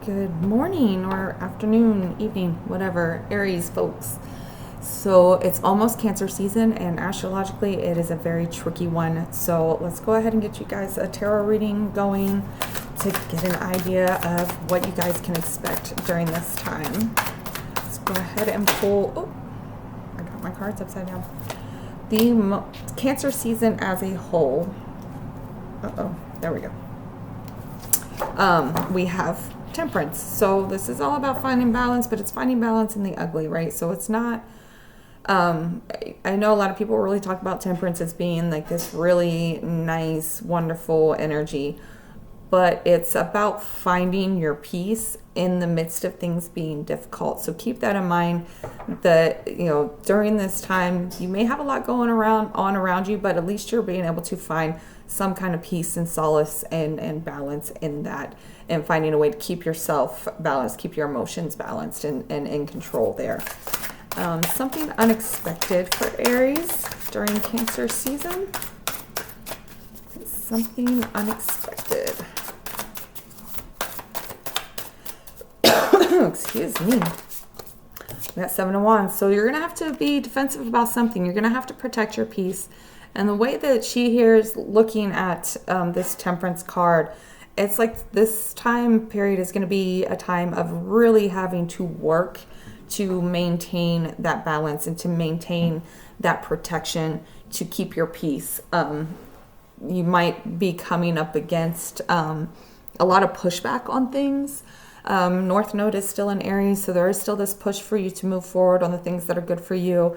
Good morning or afternoon, evening, whatever, Aries folks. So it's almost Cancer season, and astrologically it is a very tricky one. So let's go ahead and get you guys a tarot reading going to get an idea of what you guys can expect during this time. Let's go ahead and pull, oh, I got my cards upside down. The Cancer season as a whole. Uh-oh, there we go. We have Temperance. So this is all about finding balance, but it's finding balance in the ugly, right? So it's not, I know a lot of people really talk about Temperance as being like this really nice, wonderful energy, but it's about finding your peace in the midst of things being difficult. So keep that in mind that, during this time, you may have a lot going on around you, but at least you're being able to find some kind of peace and solace and balance in that, and finding a way to keep yourself balanced, keep your emotions balanced and in control there. Something unexpected for Aries during Cancer season. Something unexpected. Excuse me. We got Seven of Wands. So you're going to have to be defensive about something. You're going to have to protect your peace. And the way that she here is looking at this Temperance card, it's like this time period is going to be a time of really having to work to maintain that balance and to maintain that protection to keep your peace. You might be coming up against a lot of pushback on things. North Node is still in Aries, so there is still this push for you to move forward on the things that are good for you.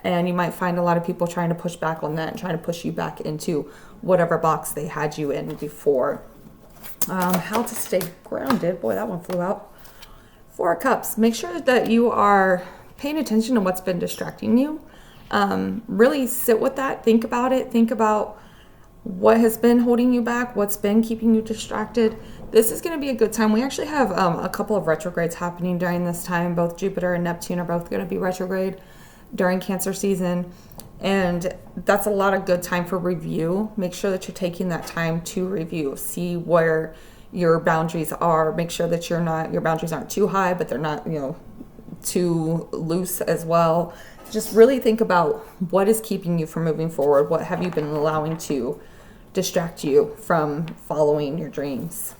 And you might find a lot of people trying to push back on that and trying to push you back into whatever box they had you in before. How to stay grounded. Boy, that one flew out. Four of Cups. Make sure that you are paying attention to what's been distracting you. Really sit with that. Think about it. Think about what has been holding you back, what's been keeping you distracted. This is going to be a good time. We actually have a couple of retrogrades happening during this time. Both Jupiter and Neptune are both going to be retrograde during Cancer season, and that's a lot of good time for review. Make sure that you're taking that time to review, see where your boundaries are, make sure that your boundaries aren't too high, but they're not too loose as well. Just really think about what is keeping you from moving forward. What have you been allowing to distract you from following your dreams?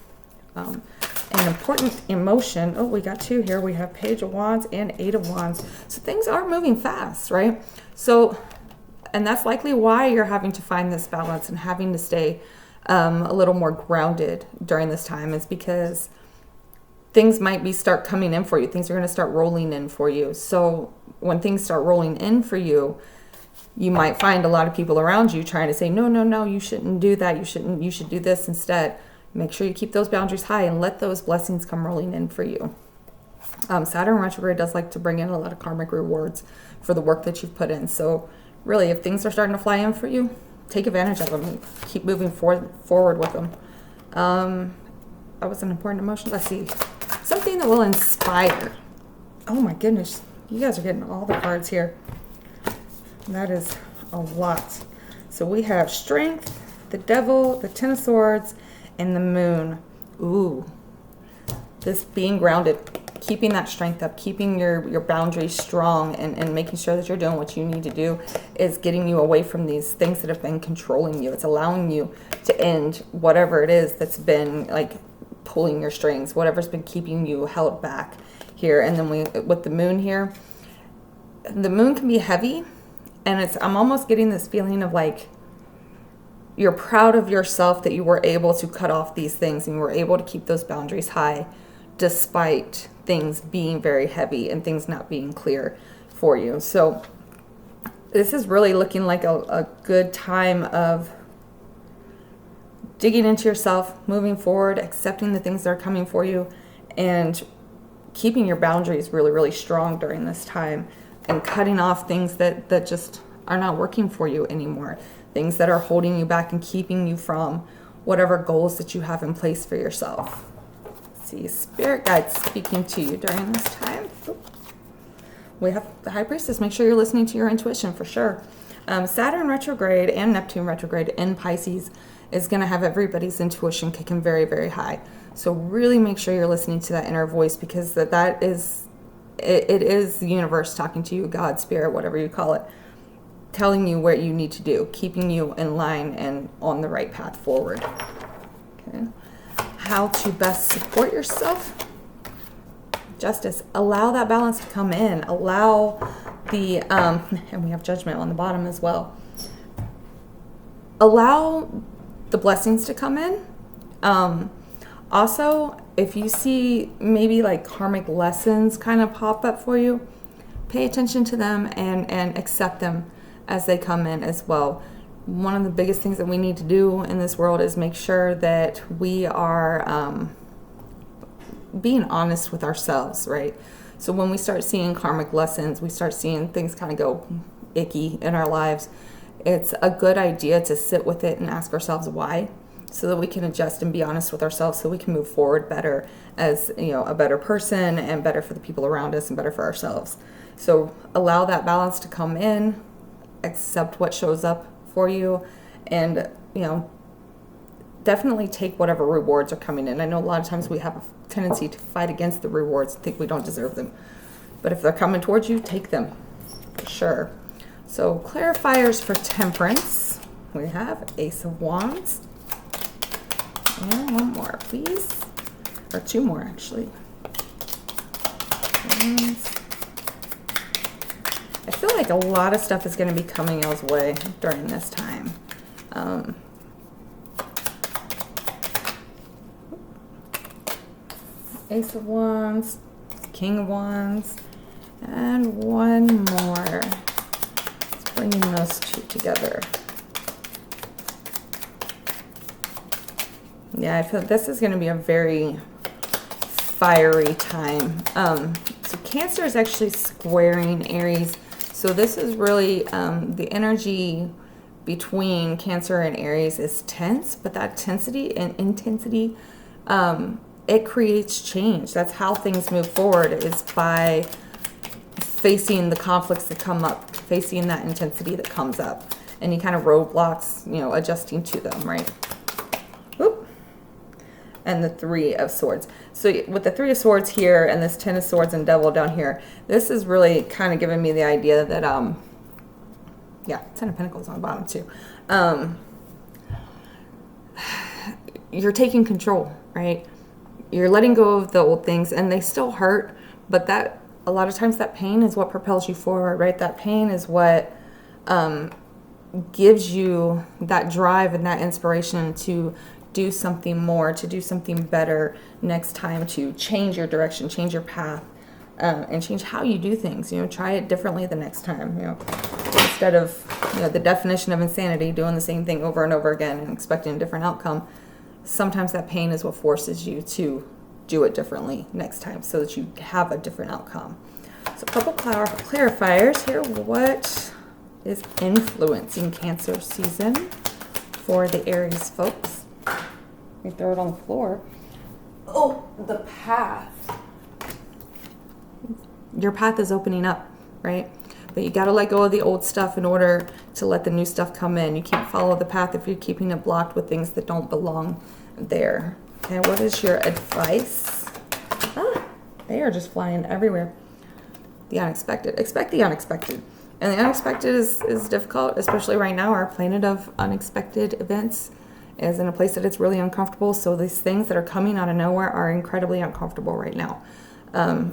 An important emotion. Oh, we got two here. We have Page of Wands and Eight of Wands. So things are moving fast, right? So, and that's likely why you're having to find this balance and having to stay a little more grounded during this time, is because things might start coming in for you. Things are going to start rolling in for you. So when things start rolling in for you, you might find a lot of people around you trying to say, no, you shouldn't do that. You should do this instead. Make sure you keep those boundaries high and let those blessings come rolling in for you. Saturn retrograde does like to bring in a lot of karmic rewards for the work that you've put in. So really, if things are starting to fly in for you, take advantage of them and keep moving forward with them. That was an important emotion. Let's see. Something that will inspire. Oh my goodness. You guys are getting all the cards here. That is a lot. So we have Strength, the Devil, the Ten of Swords, and the Moon. Ooh. This being grounded, keeping that strength up, keeping your boundaries strong, and making sure that you're doing what you need to do is getting you away from these things that have been controlling you. It's allowing you to end whatever it is that's been like pulling your strings, whatever's been keeping you held back here. And then with the Moon here, the Moon can be heavy, and I'm almost getting this feeling of like you're proud of yourself that you were able to cut off these things and you were able to keep those boundaries high despite things being very heavy and things not being clear for you. So this is really looking like a good time of digging into yourself, moving forward, accepting the things that are coming for you, and keeping your boundaries really, really strong during this time, and cutting off things that just are not working for you anymore. Things that are holding you back and keeping you from whatever goals that you have in place for yourself. Let's see, Spirit guides speaking to you during this time. We have the High Priestess. Make sure you're listening to your intuition for sure. Saturn retrograde and Neptune retrograde in Pisces is going to have everybody's intuition kicking very, very high. So really make sure you're listening to that inner voice, because that is, it is the universe talking to you, God, spirit, whatever you call it, telling you what you need to do, keeping you in line and on the right path forward. Okay. How to best support yourself. Justice. Allow that balance to come in. Allow the, and we have Judgment on the bottom as well. Allow the blessings to come in. Also, if you see maybe like karmic lessons kind of pop up for you, pay attention to them and accept them as they come in as well. One of the biggest things that we need to do in this world is make sure that we are being honest with ourselves, right? So when we start seeing karmic lessons, we start seeing things kind of go icky in our lives, it's a good idea to sit with it and ask ourselves why, so that we can adjust and be honest with ourselves, so we can move forward better as, you know, a better person, and better for the people around us and better for ourselves. So allow that balance to come in, accept what shows up for you, and, you know, definitely take whatever rewards are coming in. I know a lot of times we have a tendency to fight against the rewards, think we don't deserve them. But if they're coming towards you, take them, for sure. So clarifiers for Temperance. We have Ace of Wands. And one more, please. Or two more, actually. And I feel like a lot of stuff is going to be coming y'all's way during this time. Ace of Wands, King of Wands, and one more. Let's bring those two together. Yeah, I feel this is going to be a very fiery time. So Cancer is actually squaring Aries. So this is really the energy between Cancer and Aries is tense, but that tensity and intensity, it creates change. That's how things move forward, is by facing the conflicts that come up, facing that intensity that comes up, any kind of roadblocks, you know, adjusting to them, right? Whoop. And the Three of Swords. So with the Three of Swords here and this Ten of Swords and Devil down here, this is really kind of giving me the idea that, yeah, Ten of Pentacles on the bottom too. You're taking control, right? You're letting go of the old things, and they still hurt, but that, a lot of times that pain is what propels you forward, right? That pain is what gives you that drive and that inspiration to do something more, to do something better next time, to change your direction, change your path, and change how you do things. You know, try it differently the next time. You know, instead of, you know, the definition of insanity, doing the same thing over and over again and expecting a different outcome. Sometimes that pain is what forces you to do it differently next time, so that you have a different outcome. So a couple clarifiers here. What is influencing Cancer season for the Aries folks? We throw it on the floor. Oh, the path. Your path is opening up, right? But you got to let go of the old stuff in order to let the new stuff come in. You can't follow the path if you're keeping it blocked with things that don't belong there. Okay, what is your advice? Ah, they are just flying everywhere. The unexpected. Expect the unexpected. And the unexpected is difficult, especially right now. Our planet of unexpected events is in a place that it's really uncomfortable. So these things that are coming out of nowhere are incredibly uncomfortable right now. And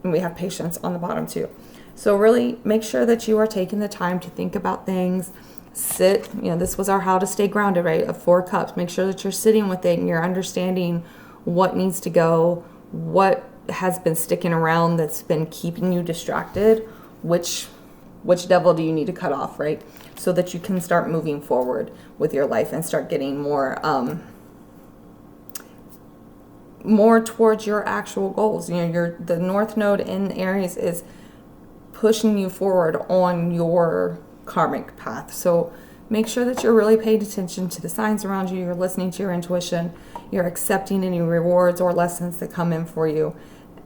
we have Patience on the bottom too. So really make sure that you are taking the time to think about things. Sit, you know, this was our how to stay grounded, right? Of 4 cups. Make sure that you're sitting with it and you're understanding what needs to go, what has been sticking around that's been keeping you distracted, which devil do you need to cut off, right? So that you can start moving forward with your life and start getting more towards your actual goals. You know, the North Node in Aries is pushing you forward on your karmic path. So make sure that you're really paying attention to the signs around you. You're listening to your intuition. You're accepting any rewards or lessons that come in for you.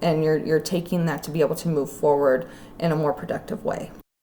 And you're taking that to be able to move forward in a more productive way.